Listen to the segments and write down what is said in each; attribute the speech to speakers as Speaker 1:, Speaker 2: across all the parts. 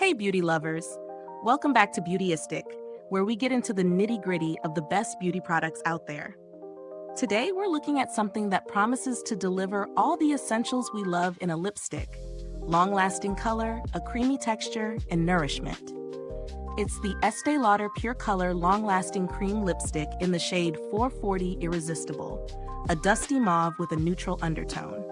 Speaker 1: Hey beauty lovers, welcome back to Beautyistic, where we get into the nitty-gritty of the best beauty products out there. Today we're looking at something that promises to deliver all the essentials we love in a lipstick: long-lasting color, a creamy texture, and nourishment. It's the Estee Lauder Pure Color Long-Lasting Cream Lipstick in the shade 440 Irresistible, a dusty mauve with a neutral undertone.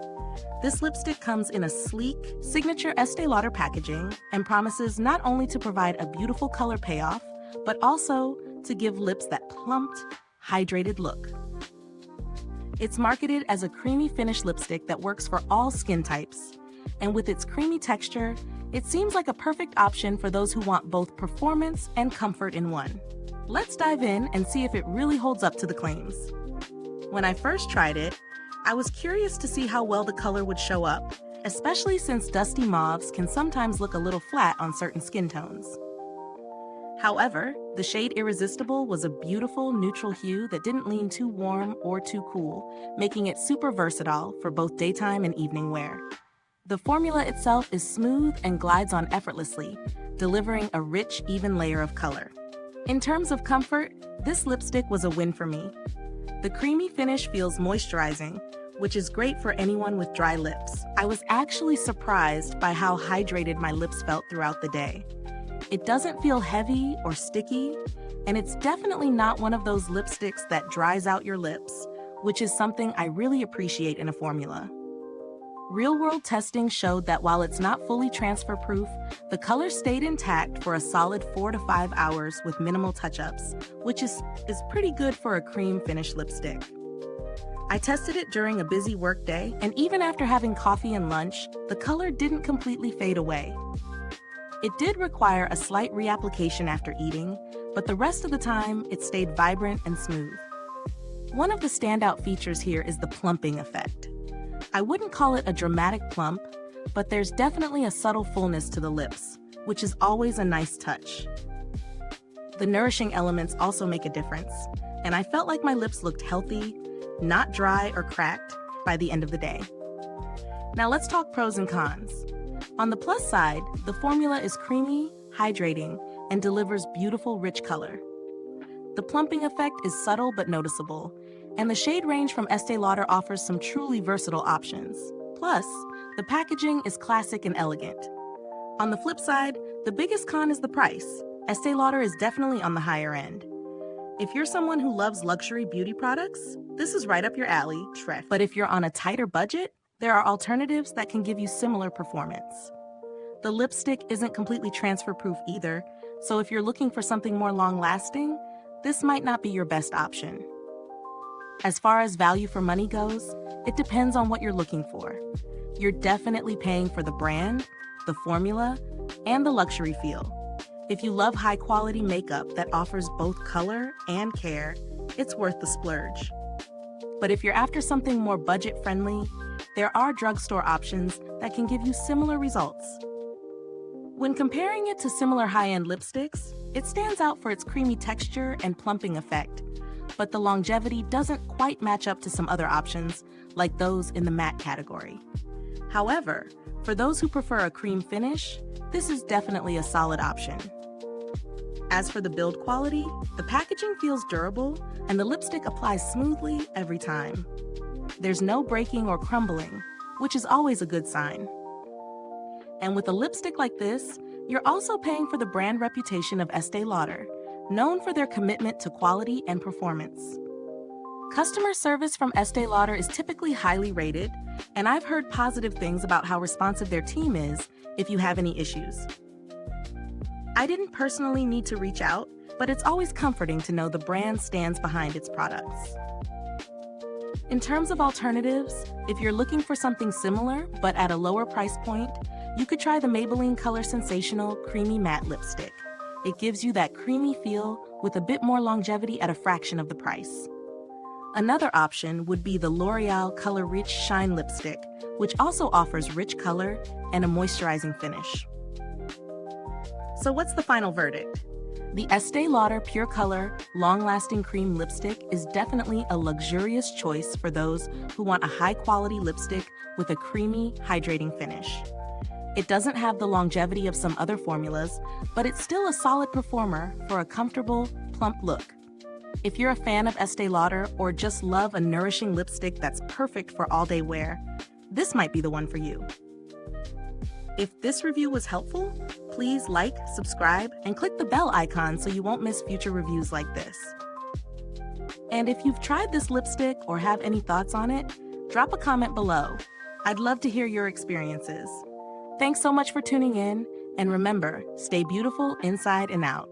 Speaker 1: This lipstick comes in a sleek, signature Estee Lauder packaging and promises not only to provide a beautiful color payoff, but also to give lips that plumped, hydrated look. It's marketed as a creamy finish lipstick that works for all skin types, and with its creamy texture, it seems like a perfect option for those who want both performance and comfort in one. Let's dive in and see if it really holds up to the claims. When I first tried it, I was curious to see how well the color would show up, especially since dusty mauves can sometimes look a little flat on certain skin tones. However, the shade Irresistible was a beautiful neutral hue that didn't lean too warm or too cool, making it super versatile for both daytime and evening wear. The formula itself is smooth and glides on effortlessly, delivering a rich, even layer of color. In terms of comfort, this lipstick was a win for me. The creamy finish feels moisturizing, which is great for anyone with dry lips. I was actually surprised by how hydrated my lips felt throughout the day. It doesn't feel heavy or sticky, and it's definitely not one of those lipsticks that dries out your lips, which is something I really appreciate in a formula. Real-world testing showed that while it's not fully transfer-proof, the color stayed intact for a solid 4 to 5 hours with minimal touch-ups, which is pretty good for a cream finish lipstick. I tested it during a busy workday, and even after having coffee and lunch, the color didn't completely fade away. It did require a slight reapplication after eating, but the rest of the time, it stayed vibrant and smooth. One of the standout features here is the plumping effect. I wouldn't call it a dramatic plump, but there's definitely a subtle fullness to the lips, which is always a nice touch. The nourishing elements also make a difference, and I felt like my lips looked healthy, not dry or cracked by the end of the day. Now let's talk pros and cons. On the plus side, the formula is creamy, hydrating, and delivers beautiful, rich color. The plumping effect is subtle but noticeable, and the shade range from Estee Lauder offers some truly versatile options. Plus, the packaging is classic and elegant. On the flip side, the biggest con is the price. Estee Lauder is definitely on the higher end. If you're someone who loves luxury beauty products, this is right up your alley, Trek. But if you're on a tighter budget, there are alternatives that can give you similar performance. The lipstick isn't completely transfer-proof either, so if you're looking for something more long-lasting, this might not be your best option. As far as value for money goes, it depends on what you're looking for. You're definitely paying for the brand, the formula, and the luxury feel. If you love high-quality makeup that offers both color and care, it's worth the splurge. But if you're after something more budget-friendly, there are drugstore options that can give you similar results. When comparing it to similar high-end lipsticks, it stands out for its creamy texture and plumping effect, but the longevity doesn't quite match up to some other options, like those in the matte category. However, for those who prefer a cream finish, this is definitely a solid option. As for the build quality, the packaging feels durable, and the lipstick applies smoothly every time. There's no breaking or crumbling, which is always a good sign. And with a lipstick like this, you're also paying for the brand reputation of Estee Lauder, known for their commitment to quality and performance. Customer service from Estee Lauder is typically highly rated, and I've heard positive things about how responsive their team is if you have any issues. I didn't personally need to reach out, but it's always comforting to know the brand stands behind its products. In terms of alternatives, if you're looking for something similar but at a lower price point, you could try the Maybelline Color Sensational Creamy Matte Lipstick. It gives you that creamy feel with a bit more longevity at a fraction of the price. Another option would be the L'Oreal Color Rich Shine Lipstick, which also offers rich color and a moisturizing finish. So what's the final verdict? The Estee Lauder Pure Color Long-Lasting Cream Lipstick is definitely a luxurious choice for those who want a high-quality lipstick with a creamy, hydrating finish. It doesn't have the longevity of some other formulas, but it's still a solid performer for a comfortable, plump look. If you're a fan of Estee Lauder or just love a nourishing lipstick that's perfect for all-day wear, this might be the one for you. If this review was helpful, please like, subscribe, and click the bell icon so you won't miss future reviews like this. And if you've tried this lipstick or have any thoughts on it, drop a comment below. I'd love to hear your experiences. Thanks so much for tuning in, and remember, stay beautiful inside and out.